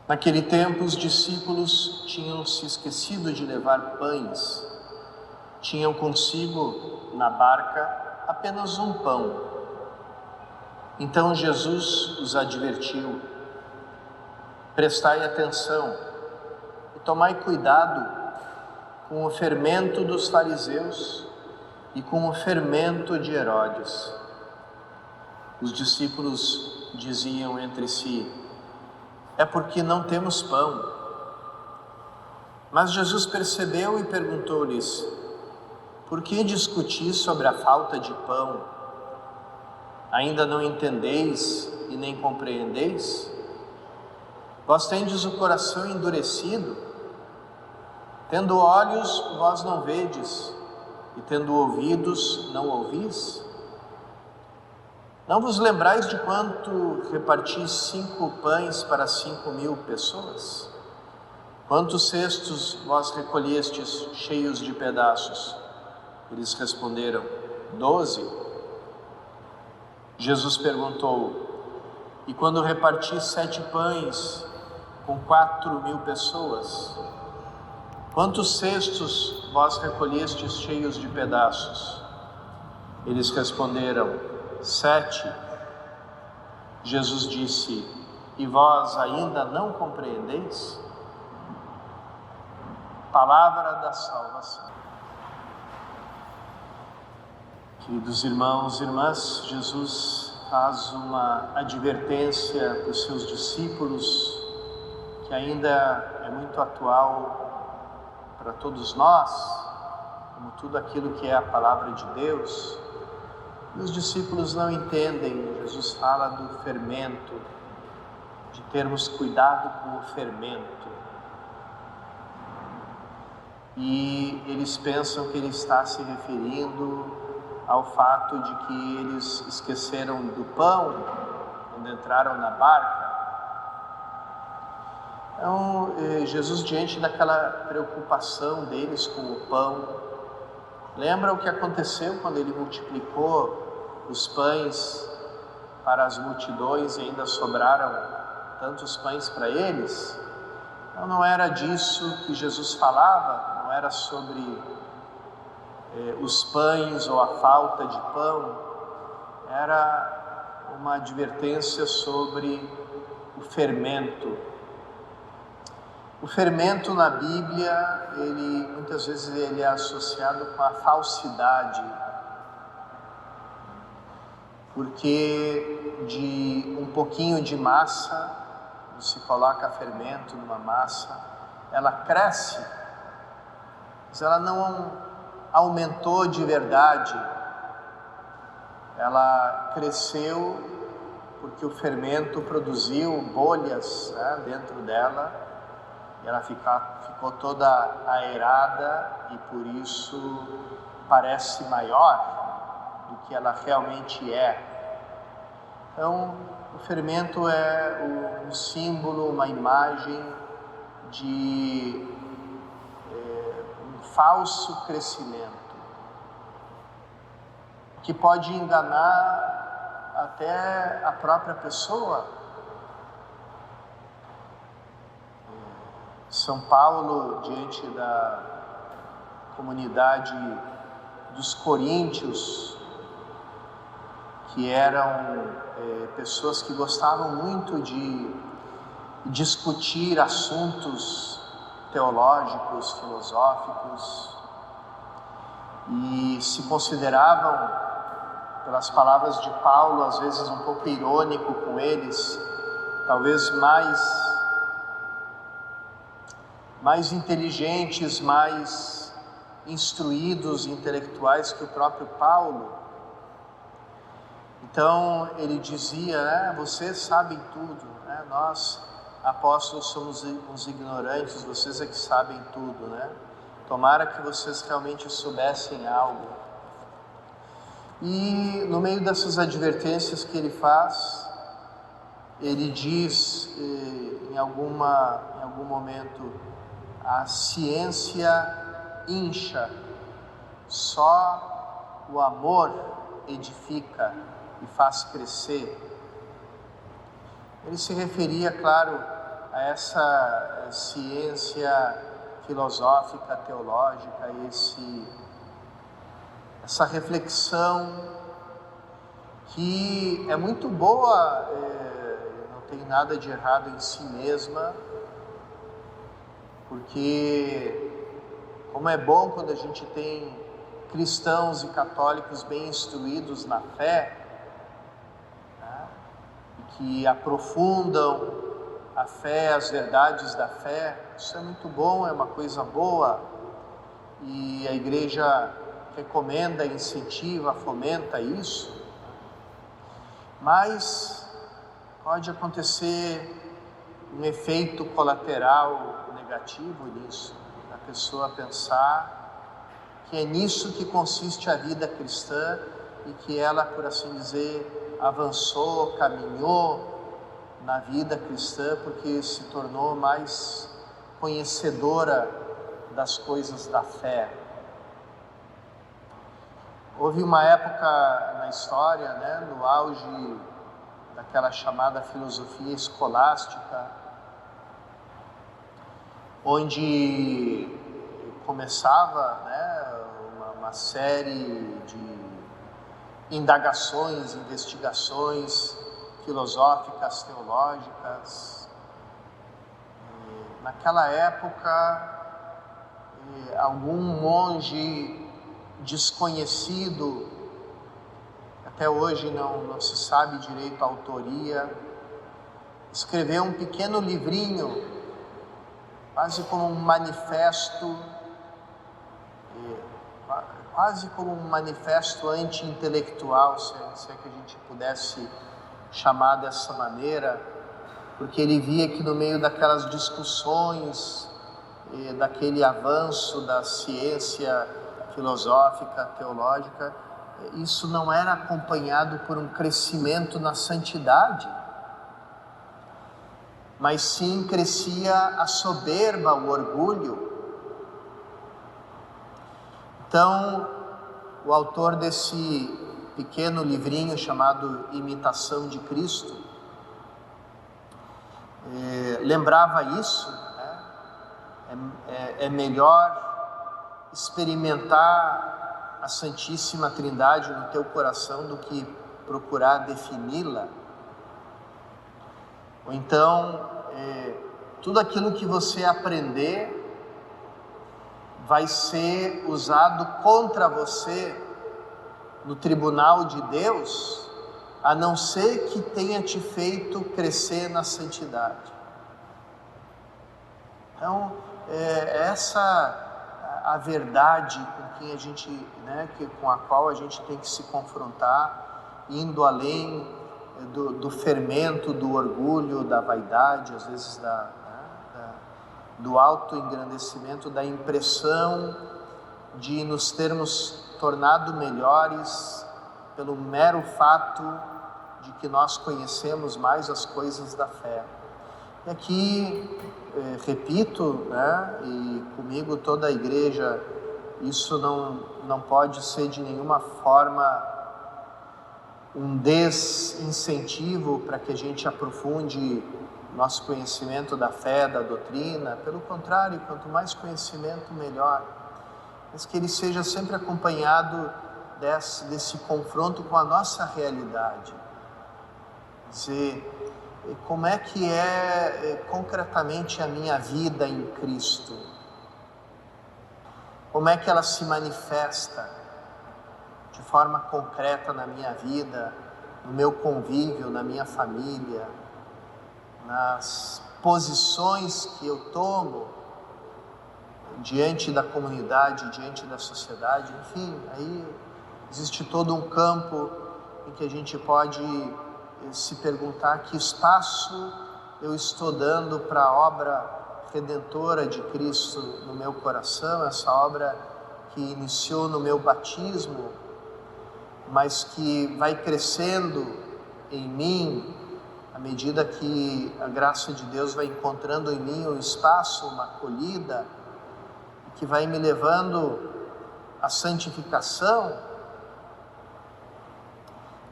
Naquele tempo, os discípulos tinham se esquecido de levar pães. Tinham consigo, na barca, apenas um pão. Então Jesus os advertiu: prestai atenção e tomai cuidado com o fermento dos fariseus e com o fermento de Herodes. Os discípulos diziam entre si: é porque não temos pão. Mas Jesus percebeu e perguntou-lhes: por que discutis sobre a falta de pão? Ainda não entendeis e nem compreendeis? Vós tendes o coração endurecido? Tendo olhos, vós não vedes, e tendo ouvidos, não ouvis? Não vos lembrais de quanto repartis 5 pães para 5.000 pessoas? Quantos cestos vós recolhestes cheios de pedaços? Eles responderam: 12. Jesus perguntou: e quando repartis 7 pães com 4.000 pessoas, quantos cestos vós recolhestes cheios de pedaços? Eles responderam: 7. Jesus disse: e vós ainda não compreendeis? Palavra da salvação. Queridos irmãos e irmãs, Jesus faz uma advertência para os seus discípulos que ainda é muito atual para todos nós, como tudo aquilo que é a palavra de Deus. E os discípulos não entendem. Jesus fala do fermento, de termos cuidado com o fermento. E eles pensam que ele está se referindo ao fato de que eles esqueceram do pão quando entraram na barca. Então, Jesus, diante daquela preocupação deles com o pão, lembra o que aconteceu quando ele multiplicou os pães para as multidões e ainda sobraram tantos pães para eles? Então, não era disso que Jesus falava, não era sobre os pães ou a falta de pão, era uma advertência sobre o fermento. O fermento na Bíblia, muitas vezes ele é associado com a falsidade, porque de um pouquinho de massa, quando se coloca fermento numa massa, ela cresce, mas ela não aumentou de verdade. Ela cresceu porque o fermento produziu bolhas, dentro dela, e ela ficou toda aerada e por isso parece maior do que ela realmente é. Então, o fermento é um símbolo, uma imagem de falso crescimento, que pode enganar até a própria pessoa. São Paulo, diante da comunidade dos coríntios, que eram pessoas que gostavam muito de discutir assuntos teológicos, filosóficos, e se consideravam, pelas palavras de Paulo, às vezes um pouco irônico com eles, talvez mais inteligentes, mais instruídos, intelectuais que o próprio Paulo. Então ele dizia: vocês sabem tudo, nós apóstolos somos uns ignorantes, vocês é que sabem tudo, Tomara que vocês realmente soubessem algo. E no meio dessas advertências que ele faz, ele diz em algum momento: a ciência incha, só o amor edifica e faz crescer. Ele se referia, claro, a essa ciência filosófica, teológica, essa reflexão que é muito boa, não tem nada de errado em si mesma, porque como é bom quando a gente tem cristãos e católicos bem instruídos na fé, né, que aprofundam a fé, as verdades da fé. Isso é muito bom, é uma coisa boa, e a igreja recomenda, incentiva, fomenta isso. Mas pode acontecer um efeito colateral negativo nisso, a pessoa pensar que é nisso que consiste a vida cristã e que ela, por assim dizer, avançou, caminhou na vida cristã porque se tornou mais conhecedora das coisas da fé. Houve uma época na história, né, no auge daquela chamada filosofia escolástica, onde começava, né, uma série de indagações, investigações filosóficas, teológicas. Naquela época, algum monge desconhecido, até hoje não se sabe direito a autoria, escreveu um pequeno livrinho, quase como um manifesto, anti-intelectual, se é que a gente pudesse chamar dessa maneira, porque ele via que no meio daquelas discussões, daquele avanço da ciência filosófica, teológica, isso não era acompanhado por um crescimento na santidade, mas sim crescia a soberba, o orgulho. Então, o autor desse pequeno livrinho chamado Imitação de Cristo lembrava isso, né? É melhor experimentar a Santíssima Trindade no teu coração do que procurar defini-la. Ou então, tudo aquilo que você aprender vai ser usado contra você no tribunal de Deus, a não ser que tenha te feito crescer na santidade. Então, essa a verdade com quem a gente, né, com a qual a gente tem que se confrontar, indo além do fermento, do orgulho, da vaidade, às vezes do autoengrandecimento, da impressão de nos termos tornado melhores pelo mero fato de que nós conhecemos mais as coisas da fé. E aqui, repito, né, e comigo toda a igreja, isso não pode ser de nenhuma forma um desincentivo para que a gente aprofunde nosso conhecimento da fé, da doutrina. Pelo contrário, quanto mais conhecimento, melhor. Mas que ele seja sempre acompanhado desse confronto com a nossa realidade. Dizer, como é que é concretamente a minha vida em Cristo? Como é que ela se manifesta de forma concreta na minha vida, no meu convívio, na minha família, nas posições que eu tomo diante da comunidade, diante da sociedade. Enfim, aí existe todo um campo em que a gente pode se perguntar que espaço eu estou dando para a obra redentora de Cristo no meu coração, essa obra que iniciou no meu batismo, mas que vai crescendo em mim à medida que a graça de Deus vai encontrando em mim um espaço, uma acolhida, que vai me levando à santificação.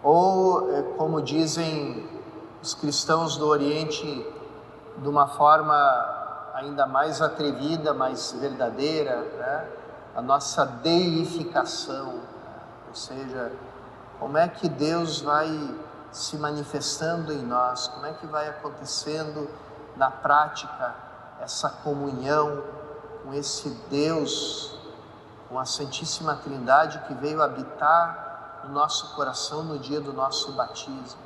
Ou, como dizem os cristãos do Oriente de uma forma ainda mais atrevida, mais verdadeira, né? A nossa deificação, né? Ou seja, como é que Deus vai se manifestando em nós, como é que vai acontecendo na prática essa comunhão com esse Deus, com a Santíssima Trindade que veio habitar no nosso coração no dia do nosso batismo.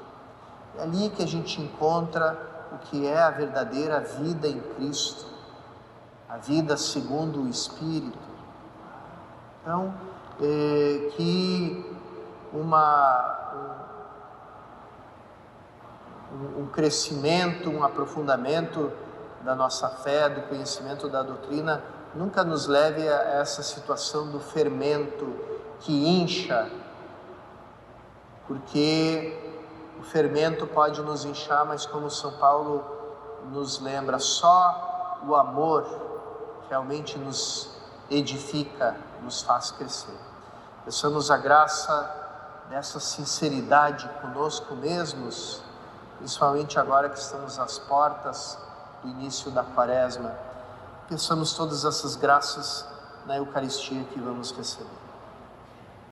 É ali que a gente encontra o que é a verdadeira vida em Cristo, a vida segundo o Espírito. Então, que um crescimento, um aprofundamento da nossa fé, do conhecimento da doutrina, nunca nos leve a essa situação do fermento que incha, porque o fermento pode nos inchar, mas como São Paulo nos lembra, só o amor realmente nos edifica, nos faz crescer. Peçamos a graça dessa sinceridade conosco mesmos, principalmente agora que estamos às portas do início da Quaresma. Peçamos todas essas graças na Eucaristia que vamos receber.